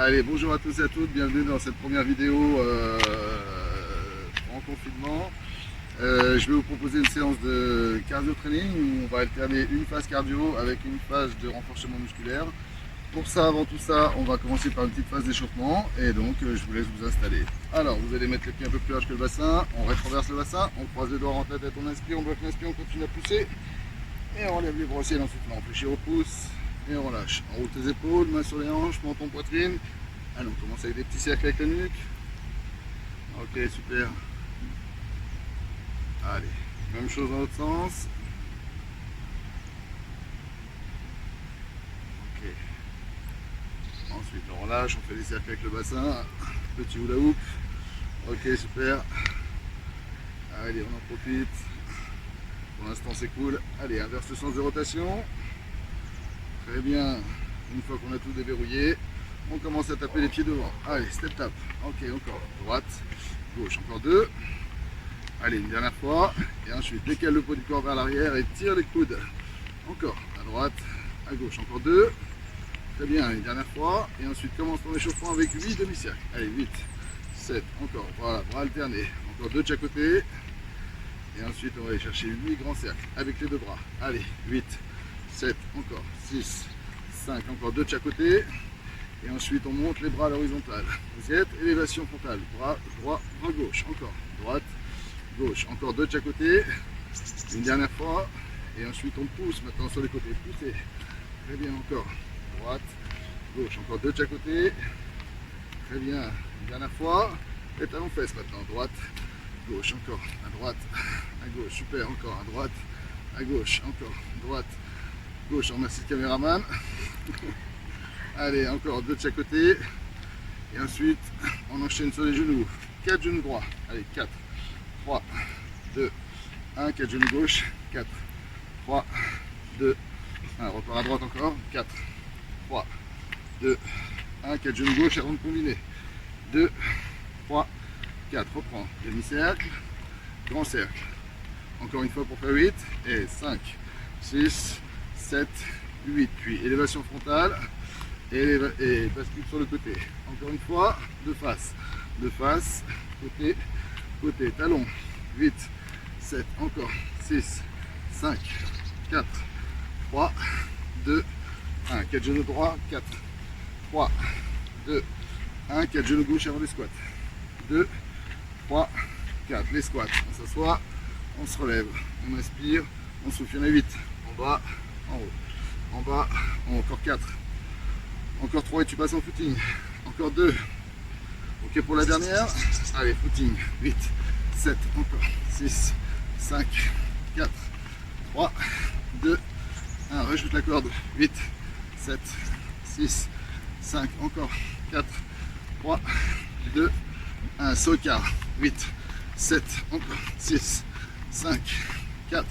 Allez, bonjour à tous et à toutes, bienvenue dans cette première vidéo en confinement. Je vais vous proposer une séance de cardio training où on va alterner une phase cardio avec une phase de renforcement musculaire. Pour ça, avant tout ça, on va commencer par une petite phase d'échauffement et donc je vous laisse vous installer. Alors, vous allez mettre les pieds un peu plus large que le bassin, on rétroverse le bassin, on croise les doigts en tête, on inspire, on bloque l'inspire, on continue à pousser et on lève les bras au ciel en soufflant. On fléchit au pouce et on relâche. On roule tes épaules, mains sur les hanches, menton, poitrine. Allez, on commence avec des petits cercles avec la nuque. Ok, super. Allez, même chose dans l'autre sens. Ok. Ensuite, on relâche, on fait des cercles avec le bassin. Petit hula hoop. Ok, super. Allez, on en profite. Pour l'instant, c'est cool. Allez, inverse le sens de rotation. Très bien. Une fois qu'on a tout déverrouillé, on commence à taper les pieds devant. Allez, step tap. Ok, encore. Droite, gauche. Encore deux. Allez, une dernière fois. Et ensuite, décale le poids du corps vers l'arrière et tire les coudes. Encore. À droite, à gauche. Encore deux. Très bien. Une dernière fois. Et ensuite, commence ton échauffement avec 8 demi-cercles. Allez, 8, 7. Encore. Voilà, bras alternés. Encore deux de chaque côté. Et ensuite, on va aller chercher 8 grands cercles avec les deux bras. Allez, 8, 7. Encore. 6, 5. Encore deux de chaque côté. Et ensuite, on monte les bras à l'horizontale. Vous êtes élévation frontale. Bras droit, bras gauche. Encore. Droite, gauche. Encore deux de chaque côté. Une dernière fois. Et ensuite, on pousse maintenant sur les côtés. Poussez. Très bien. Encore. Droite, gauche. Encore deux de chaque côté. Très bien. Une dernière fois. Et talons fesses maintenant. Droite, gauche. Encore. À droite, à gauche. Super. Encore. À droite, à gauche. Encore. Droite, gauche. On remercie le caméraman. Allez, encore deux de chaque côté. Et ensuite, on enchaîne sur les genoux. 4 genoux droits. Allez, 4, 3, 2, 1. 4 genoux gauche. 4, 3, 2, 1. Repart à droite encore. 4, 3, 2, 1. 4 genoux gauche avant de combiner. 2, 3, 4. Reprend. Demi-cercle. Grand cercle. Encore une fois pour faire 8. Et 5, 6, 7, 8. Puis élévation frontale. Et bascule sur le côté. Encore une fois, de face, côté, côté, talon, 8, 7, encore, 6, 5, 4, 3, 2, 1, 4 genoux droits, 4, 3, 2, 1, 4 genoux gauche avant les squats, 2, 3, 4, les squats, on s'assoit, on se relève, on inspire, on souffle, il y en a 8, en bas, en haut, en bas, encore 4, encore 3 et tu passes en footing. Encore 2. Ok pour la dernière. Allez, footing. 8, 7, encore. 6, 5, 4, 3, 2, 1. Rajoute la corde. 8, 7, 6, 5, encore. 4, 3, 2, 1. Saut quart. 8, 7, encore. 6, 5, 4,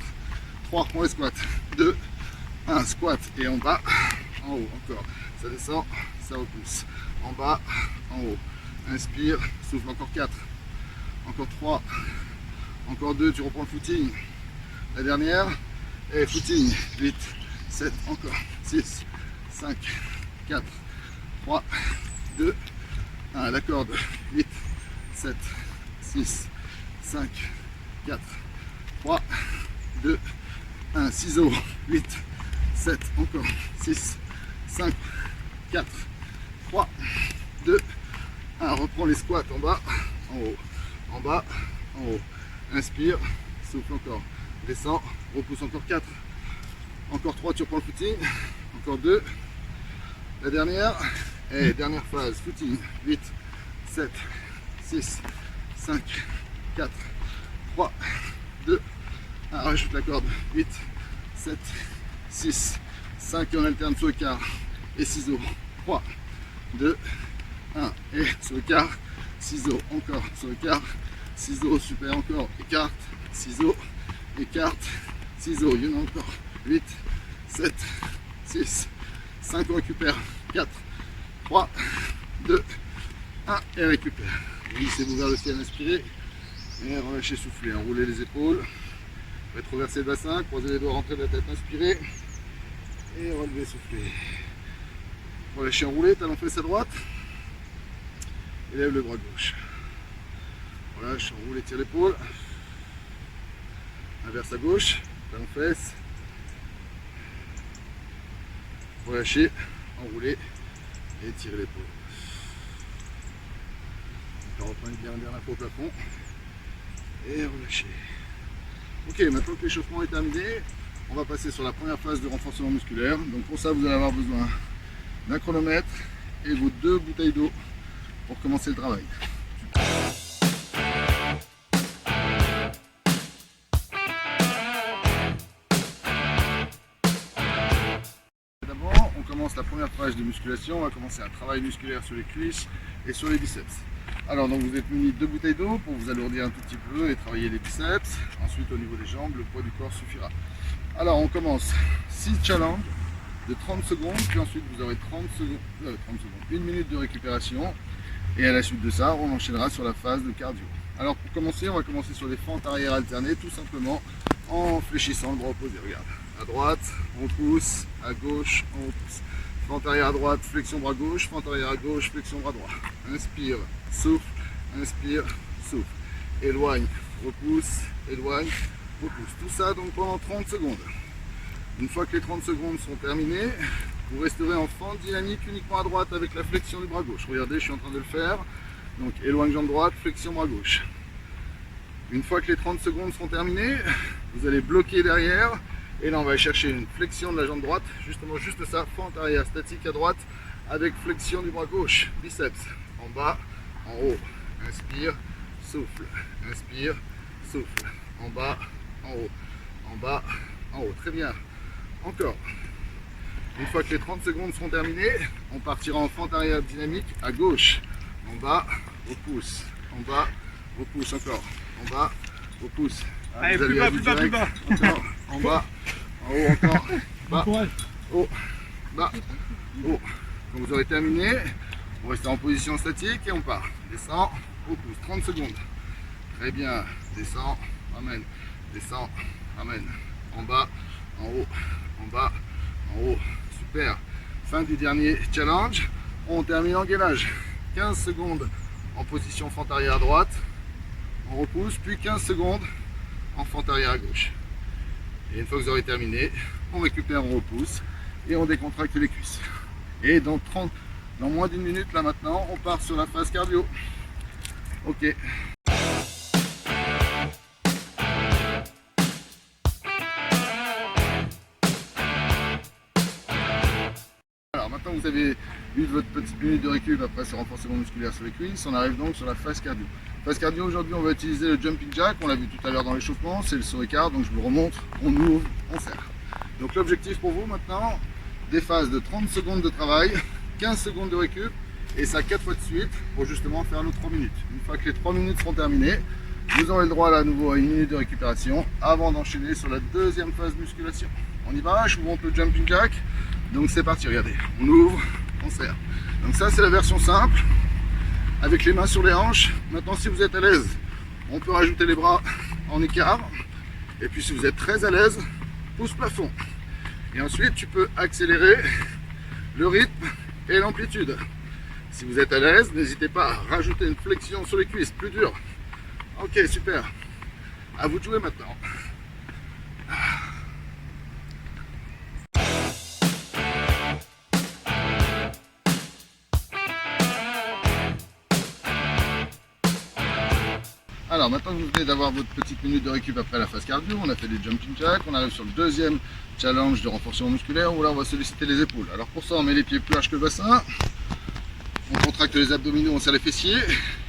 3. Reprends les squats. 2, 1. Squat. Et en bas, en haut. Encore. Ça descend, ça repousse. En bas, en haut. Inspire, souffle encore 4. Encore 3. Encore 2, tu reprends le footing. La dernière. Et footing. 8, 7, encore. 6, 5, 4, 3, 2, 1. La corde. 8, 7, 6, 5, 4, 3, 2, 1. Ciseaux. 8, 7, encore. 6, 5, 4, 3, 2, 1. Reprends les squats en bas, en haut, en bas, en haut. Inspire, souffle encore. Descends, repousse encore 4. Encore 3, tu reprends le footing. Encore 2. La dernière. Et dernière phase, footing. 8, 7, 6, 5, 4, 3, 2, 1. Rajoute la corde. 8, 7, 6, 5. Et on alterne sur le quart. Et ciseaux, 3, 2, 1, et sur le quart, ciseaux, encore, sur le quart, ciseaux, super, encore, écarte, ciseaux, écarte, ciseaux, il y en a encore, 8, 7, 6, 5, on récupère, 4, 3, 2, 1, et récupère. Glissez-vous vers le ciel, inspirez, et relâchez, soufflez, enroulez les épaules, rétroversez le bassin, croisez les doigts, rentrez de la tête, inspirez, et relevez, soufflez. Relâchez, enroulez, talon fesse à droite, Et lève le bras gauche. Relâche, enroule, étire l'épaule. Inverse à gauche, talon fesse. Relâchez, enroulez et étirez l'épaule. On reprend bien la peau au plafond. Et relâchez. Ok, maintenant que l'échauffement est terminé, on va passer sur la première phase de renforcement musculaire. Donc pour ça, vous allez avoir besoin d'un chronomètre et vos 2 bouteilles d'eau pour commencer le travail. D'abord, on commence la première phase de musculation. On va commencer un travail musculaire sur les cuisses et sur les biceps. Alors, donc vous êtes muni de 2 bouteilles d'eau pour vous alourdir un tout petit peu et travailler les biceps. Ensuite, au niveau des jambes, le poids du corps suffira. Alors, on commence 6 challenges de 30 secondes, puis ensuite vous aurez 30 secondes, 1 minute de récupération. Et à la suite de ça, on enchaînera sur la phase de cardio. Alors, pour commencer, on va commencer sur les fentes arrière alternées, tout simplement en fléchissant le bras opposé. Regarde, à droite, on pousse, à gauche, on pousse. Fente arrière à droite, flexion bras gauche, fente arrière à gauche, flexion bras droit. Inspire, souffle, inspire, souffle. Éloigne, repousse, éloigne, repousse. Tout ça donc pendant 30 secondes. Une fois que les 30 secondes sont terminées, vous resterez en fente dynamique uniquement à droite avec la flexion du bras gauche. Regardez, je suis en train de le faire. Donc éloigne jambe droite, flexion bras gauche. Une fois que les 30 secondes seront terminées, vous allez bloquer derrière. Et là, on va chercher une flexion de la jambe droite, justement juste ça, fente arrière statique à droite, avec flexion du bras gauche, biceps, en bas, en haut, inspire, souffle, inspire, souffle, en bas, en haut, en bas, en haut, très bien, encore. Une fois que les 30 secondes seront terminées, on partira en fente arrière dynamique à gauche, en bas, repousse, en bas, repousse, encore, en bas, repousse. Allez, plus bas, plus bas, plus bas. Encore, en bas, en haut, encore, bas, haut, bas, haut. Quand vous aurez terminé, vous restez en position statique et on part. Descend, repousse, 30 secondes. Très bien, descend, ramène, descend, ramène. En bas, en haut, en bas, en haut. Super. Fin du dernier challenge. On termine en gainage. 15 secondes en position fente arrière à droite. On repousse, puis 15 secondes en fente arrière à gauche. Et une fois que vous aurez terminé, on récupère, on repousse et on décontracte les cuisses. Et dans moins d'une minute, là maintenant, on part sur la phase cardio. Ok. Alors maintenant vous avez eu votre petite minute de récup après ce renforcement musculaire sur les cuisses, on arrive donc sur la phase cardio. Phase cardio, aujourd'hui on va utiliser le jumping jack, on l'a vu tout à l'heure dans l'échauffement, c'est le saut écart, donc je vous remontre, on ouvre, on serre. Donc l'objectif pour vous maintenant, des phases de 30 secondes de travail, 15 secondes de récup, et ça 4 fois de suite pour justement faire nos 3 minutes. Une fois que les 3 minutes seront terminées, vous aurez le droit là à nouveau à 1 minute de récupération avant d'enchaîner sur la deuxième phase de musculation. On y va, je vous montre le jumping jack. Donc c'est parti, regardez, on ouvre, on serre. Donc ça c'est la version simple, avec les mains sur les hanches. Maintenant si vous êtes à l'aise, on peut rajouter les bras en écart. Et puis si vous êtes très à l'aise, pouce plafond. Et ensuite tu peux accélérer le rythme et l'amplitude. Si vous êtes à l'aise, n'hésitez pas à rajouter une flexion sur les cuisses, plus dur. Ok, super. À vous de jouer maintenant. Alors maintenant que vous venez d'avoir votre petite minute de récup après la phase cardio, on a fait des jumping jacks, on arrive sur le deuxième challenge de renforcement musculaire où là on va solliciter les épaules. Alors pour ça on met les pieds plus larges que le bassin, on contracte les abdominaux, on serre les fessiers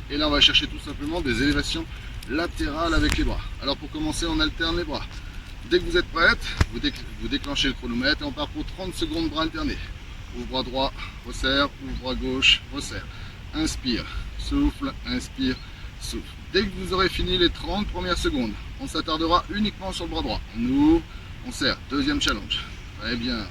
et là on va chercher tout simplement des élévations latérales avec les bras. Alors pour commencer on alterne les bras. Dès que vous êtes prête, vous déclenchez le chronomètre et on part pour 30 secondes bras alternés. Ouvre bras droit, resserre, ouvre bras gauche, resserre. Inspire, souffle, inspire, souffle. Dès que vous aurez fini les 30 premières secondes, on s'attardera uniquement sur le bras droit. On ouvre, on serre. Deuxième challenge. Très bien.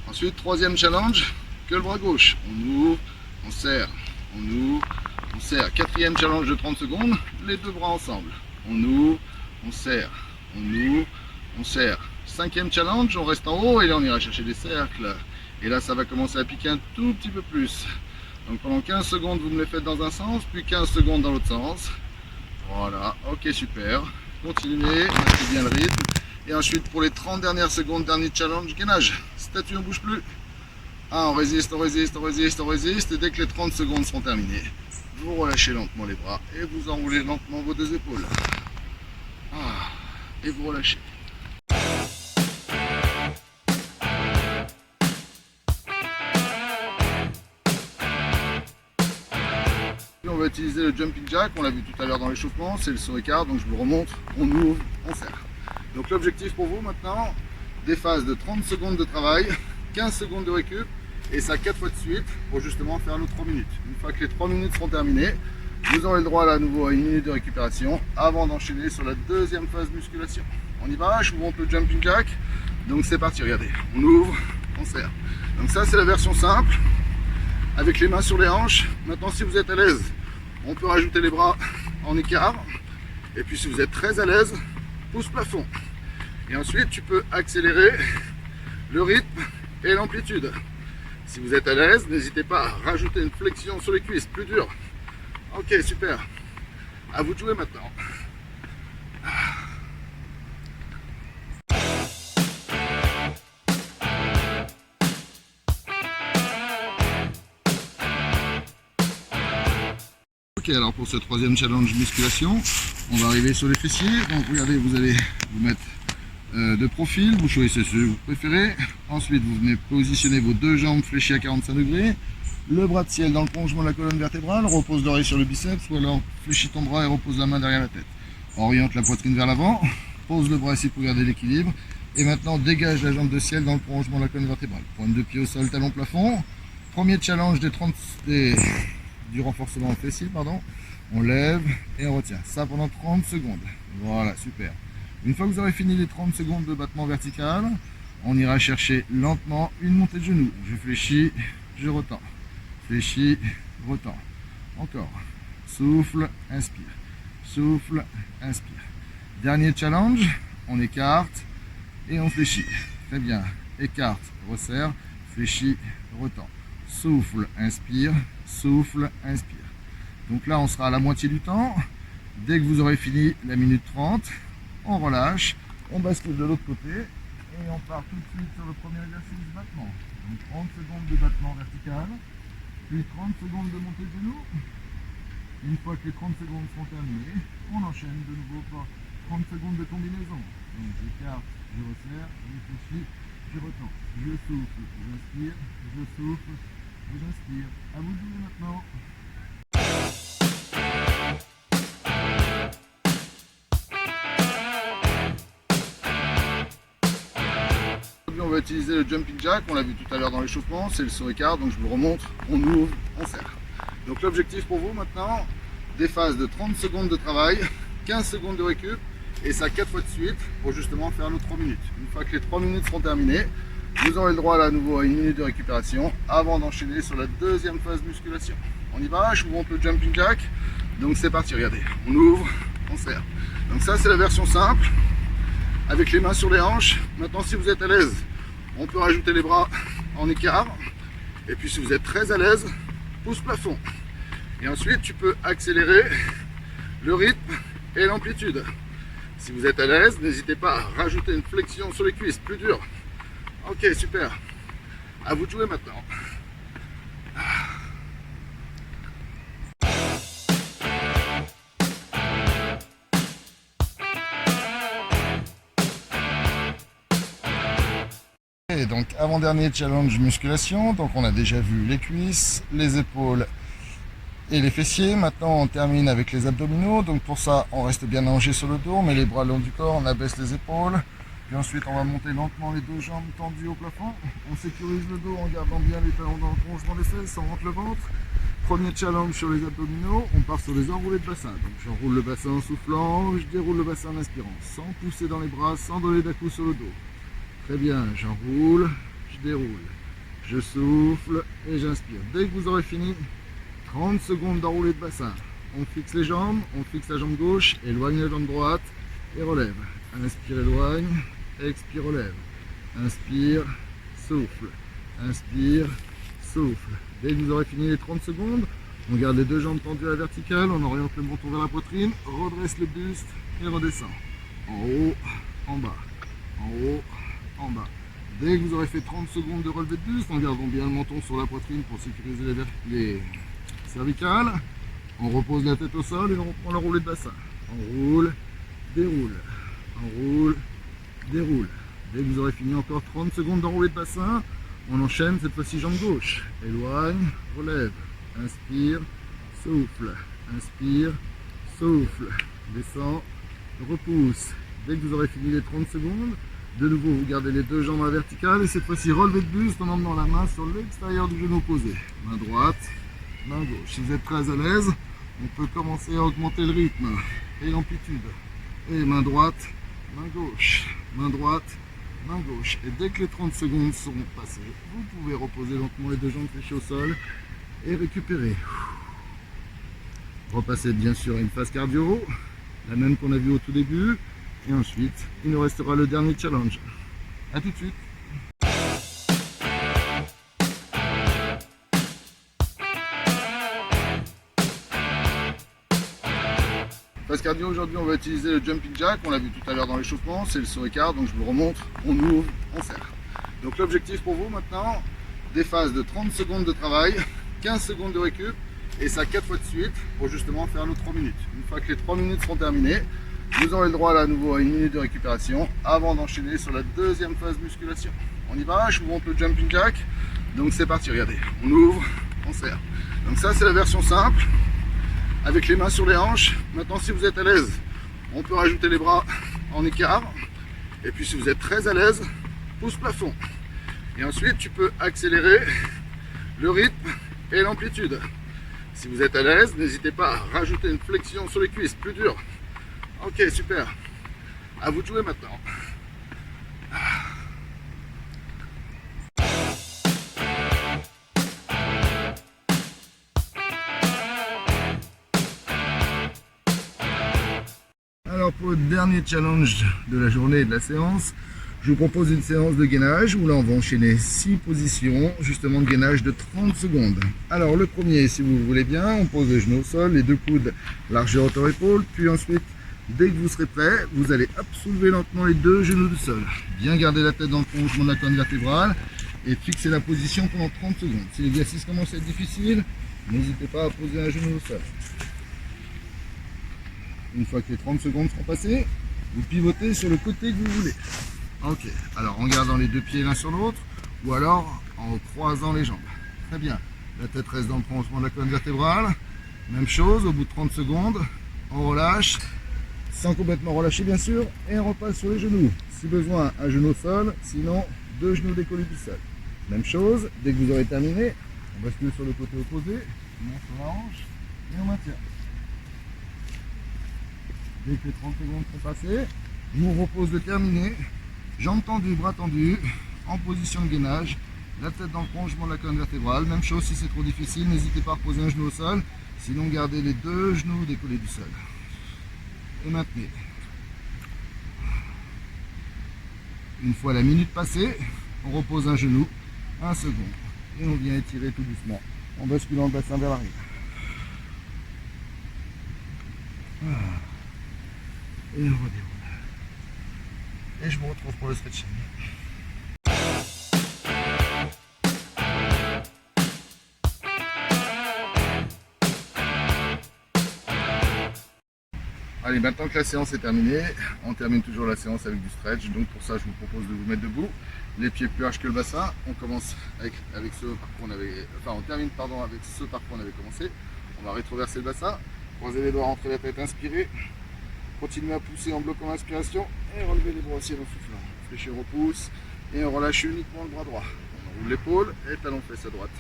Ensuite, troisième challenge, que le bras gauche. On ouvre, on serre. On ouvre, on serre. Quatrième challenge de 30 secondes, les deux bras ensemble. On ouvre, on serre. On ouvre, on serre. Cinquième challenge, on reste en haut et là on ira chercher des cercles. Et là ça va commencer à piquer un tout petit peu plus. Donc pendant 15 secondes, vous me les faites dans un sens, puis 15 secondes dans l'autre sens. Voilà, ok, super. Continuez, maintenez bien le rythme. Et ensuite, pour les 30 dernières secondes, dernier challenge, gainage. Statue, on ne bouge plus. On résiste, on résiste, on résiste, on résiste. Et dès que les 30 secondes seront terminées, vous relâchez lentement les bras et vous enroulez lentement vos deux épaules. Et vous relâchez. On va utiliser le jumping jack, on l'a vu tout à l'heure dans l'échauffement, c'est le saut écart, donc je vous le remontre, on ouvre, on serre. Donc l'objectif pour vous maintenant, des phases de 30 secondes de travail, 15 secondes de récup, et ça 4 fois de suite pour justement faire nos 3 minutes. Une fois que les 3 minutes seront terminées, vous aurez le droit là à nouveau à une minute de récupération avant d'enchaîner sur la deuxième phase musculation. On y va, je vous montre le jumping jack, donc c'est parti, regardez, on ouvre, on serre. Donc ça c'est la version simple, avec les mains sur les hanches. Maintenant si vous êtes à l'aise, on peut rajouter les bras en écart. Et puis si vous êtes très à l'aise, pouce plafond. Et ensuite tu peux accélérer le rythme et l'amplitude. Si vous êtes à l'aise, n'hésitez pas à rajouter une flexion sur les cuisses, plus dur. Ok, super. À vous de jouer maintenant. Ok, alors pour ce troisième challenge musculation, on va arriver sur les fessiers. Donc regardez, vous allez vous mettre de profil, vous choisissez ce que vous préférez. Ensuite, vous venez positionner vos deux jambes fléchies à 45 degrés. Le bras de ciel dans le prolongement de la colonne vertébrale. Repose l'oreille sur le biceps ou alors fléchis ton bras et repose la main derrière la tête. Oriente la poitrine vers l'avant. Pose le bras ici pour garder l'équilibre. Et maintenant, dégage la jambe de ciel dans le prolongement de la colonne vertébrale. Pointe de pied au sol, talon plafond. Premier challenge du renforcement fessier, pardon. On lève et on retient. Ça pendant 30 secondes. Voilà, super. Une fois que vous aurez fini les 30 secondes de battement vertical, on ira chercher lentement une montée de genoux. Je fléchis, je retends. Fléchis, retends. Encore. Souffle, inspire. Souffle, inspire. Dernier challenge, on écarte et on fléchit. Très bien. Écarte, resserre, fléchis, retends. Souffle, inspire. Souffle, inspire. Donc là, on sera à la moitié du temps. Dès que vous aurez fini la minute 30, on relâche, on bascule de l'autre côté et on part tout de suite sur le premier exercice battement. Donc 30 secondes de battement vertical, puis 30 secondes de montée de genoux. Une fois que les 30 secondes sont terminées, on enchaîne de nouveau par 30 secondes de combinaison. Donc j'écarte, je resserre, je réfléchis, je retends. Je souffle, j'inspire, je souffle, j'inspire. À vous de jouer maintenant. On va utiliser le jumping jack, on l'a vu tout à l'heure dans l'échauffement, c'est le saut écart, donc je vous le remontre, on ouvre, on serre. Donc l'objectif pour vous maintenant, des phases de 30 secondes de travail, 15 secondes de récup, et ça 4 fois de suite pour justement faire nos 3 minutes. Une fois que les 3 minutes seront terminées, vous aurez le droit là à nouveau à une minute de récupération avant d'enchaîner sur la deuxième phase musculation. On y va, je vous montre le jumping jack, donc c'est parti, regardez, on ouvre, on serre. Donc ça c'est la version simple, avec les mains sur les hanches. Maintenant si vous êtes à l'aise, on peut rajouter les bras en écart. Et puis si vous êtes très à l'aise, pouce plafond. Et ensuite tu peux accélérer le rythme et l'amplitude. Si vous êtes à l'aise, n'hésitez pas à rajouter une flexion sur les cuisses, plus dur. Ok, super. À vous de jouer maintenant. Et donc avant-dernier challenge musculation, donc on a déjà vu les cuisses, les épaules et les fessiers. Maintenant on termine avec les abdominaux, donc pour ça on reste bien allongé sur le dos, on met les bras le long du corps, on abaisse les épaules, puis ensuite on va monter lentement les deux jambes tendues au plafond, on sécurise le dos en gardant bien les talons dans le prolongement des fesses, on rentre le ventre. Premier challenge sur les abdominaux, on part sur les enroulés de bassin. Donc j'enroule le bassin en soufflant, je déroule le bassin en inspirant, sans pousser dans les bras, sans donner d'à-coups sur le dos. Très bien, j'enroule, je déroule, je souffle et j'inspire. Dès que vous aurez fini, 30 secondes d'enroulé de bassin. On fixe les jambes, on fixe la jambe gauche, éloigne la jambe droite et relève. Inspire, éloigne, expire, relève. Inspire, souffle, inspire, souffle. Dès que vous aurez fini les 30 secondes, on garde les deux jambes tendues à la verticale, on oriente le menton vers la poitrine, redresse le buste et redescend. En haut, en bas, en haut, en bas. Dès que vous aurez fait 30 secondes de relevé de buste, en gardant bien le menton sur la poitrine pour sécuriser les cervicales, on repose la tête au sol et on reprend la roulée de bassin. On roule, déroule, on roule, déroule. Dès que vous aurez fini encore 30 secondes d'enroulé de bassin, on enchaîne cette fois-ci jambe gauche. Éloigne, relève, inspire, souffle, inspire, souffle, descend, repousse. Dès que vous aurez fini les 30 secondes, de nouveau vous gardez les deux jambes à la verticale et cette fois-ci relevez de buste en emmenant la main sur l'extérieur du genou opposé. Main droite, main gauche. Si vous êtes très à l'aise, on peut commencer à augmenter le rythme et l'amplitude. Et main droite, main gauche, main droite, main gauche. Et dès que les 30 secondes seront passées, vous pouvez reposer lentement les deux jambes fléchées au sol et récupérer. Repassez bien sûr à une phase cardio, la même qu'on a vue au tout début. Et ensuite, il nous restera le dernier challenge. A tout de suite. Phase cardio, aujourd'hui on va utiliser le jumping jack, on l'a vu tout à l'heure dans l'échauffement, c'est le saut écart, donc je vous remontre, on ouvre, on serre. Donc l'objectif pour vous maintenant, des phases de 30 secondes de travail, 15 secondes de récup, et ça 4 fois de suite pour justement faire nos 3 minutes. Une fois que les 3 minutes seront terminées, vous aurez le droit là à nouveau à une minute de récupération avant d'enchaîner sur la deuxième phase musculation. On y va, je vous montre le jumping jack. Donc c'est parti, regardez, on ouvre, on serre. Donc ça c'est la version simple, avec les mains sur les hanches. Maintenant si vous êtes à l'aise, on peut rajouter les bras en écart. Et puis si vous êtes très à l'aise, pouce plafond. Et ensuite tu peux accélérer le rythme et l'amplitude. Si vous êtes à l'aise, n'hésitez pas à rajouter une flexion sur les cuisses plus dure. Ok, super. À vous de jouer maintenant. Alors pour le dernier challenge de la journée et de la séance, je vous propose une séance de gainage où là on va enchaîner 6 positions justement de gainage de 30 secondes. Alors le premier, si vous voulez bien, on pose les genoux au sol, les deux coudes largeur hauteur épaule, puis ensuite dès que vous serez prêt, vous allez soulever lentement les deux genoux du sol. Bien garder la tête dans le prolongement de la colonne vertébrale et fixer la position pendant 30 secondes. Si l'exercice commence à être difficile, n'hésitez pas à poser un genou au sol. Une fois que les 30 secondes seront passées, vous pivotez sur le côté que vous voulez. Ok, alors en gardant les deux pieds l'un sur l'autre ou alors en croisant les jambes. Très bien, la tête reste dans le prolongement de la colonne vertébrale. Même chose, au bout de 30 secondes, on relâche. Sans complètement relâcher bien sûr, et on repasse sur les genoux. Si besoin, un genou au sol, sinon deux genoux décollés du sol. Même chose, dès que vous aurez terminé, on bascule sur le côté opposé, on monte sur la hanche et on maintient. Dès que les 30 secondes sont passées, je vous propose de terminer, jambes tendues, bras tendus, en position de gainage, la tête dans le prolongement de la colonne vertébrale. Même chose, si c'est trop difficile, n'hésitez pas à reposer un genou au sol, sinon gardez les deux genoux décollés du sol. Et maintenez. Une fois la minute passée, on repose un genou, 1 seconde, et on vient étirer tout doucement en basculant le bassin vers l'arrière. Et on redéroule. Et je vous retrouve pour le stretching. Allez, maintenant que la séance est terminée, on termine toujours la séance avec du stretch. Donc pour ça, je vous propose de vous mettre debout, les pieds plus larges que le bassin. On commence avec ce par quoi on avait, on termine avec ce par quoi on avait commencé. On va rétroverser le bassin, croiser les doigts, rentrer la tête, inspirer. Continuez à pousser en bloquant l'inspiration et relever les bras aussi en soufflant. Fléchir au pouce et on relâche uniquement le bras droit. On roule l'épaule et talon fesse à droite.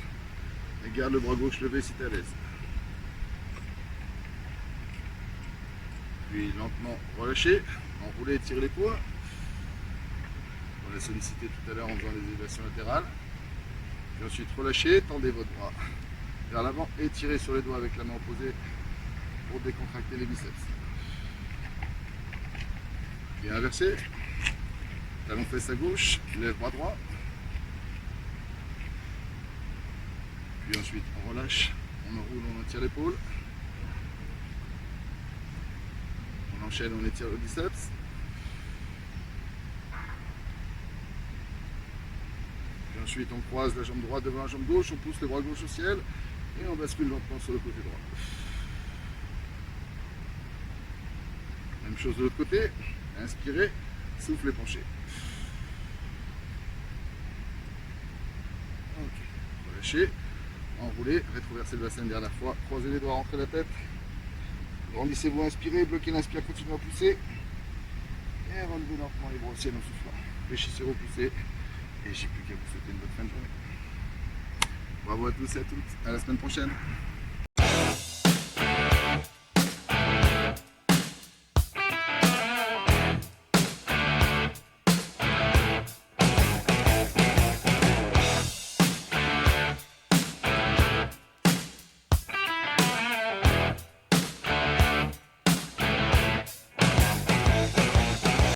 Et garde le bras gauche levé si tu es à l'aise. Puis lentement relâcher, enrouler et tirer l'épaule. On l'a sollicité tout à l'heure en faisant les élévations latérales. Puis ensuite relâchez, tendez votre bras vers l'avant et tirez sur les doigts avec la main opposée pour décontracter les biceps. Bien inversé, talon fesse à gauche, lève bras droit. Puis ensuite, on relâche, on enroule, on étire l'épaule. On enchaîne, on étire le biceps. Puis ensuite, on croise la jambe droite devant la jambe gauche, on pousse le bras gauche au ciel et on bascule lentement sur le côté droit. Même chose de l'autre côté. Inspirez, soufflez, penchez. Ok, relâchez, enroulez, rétroversez le bassin une dernière fois, croisez les doigts, rentrez la tête. Grandissez-vous, inspirez, bloquez l'inspire, continuez à pousser. Et relevez lentement les bras au ciel en soufflant. Réfléchissez, repoussez. Et j'ai plus qu'à vous souhaiter une bonne fin de journée. Bravo à tous et à toutes. À la semaine prochaine.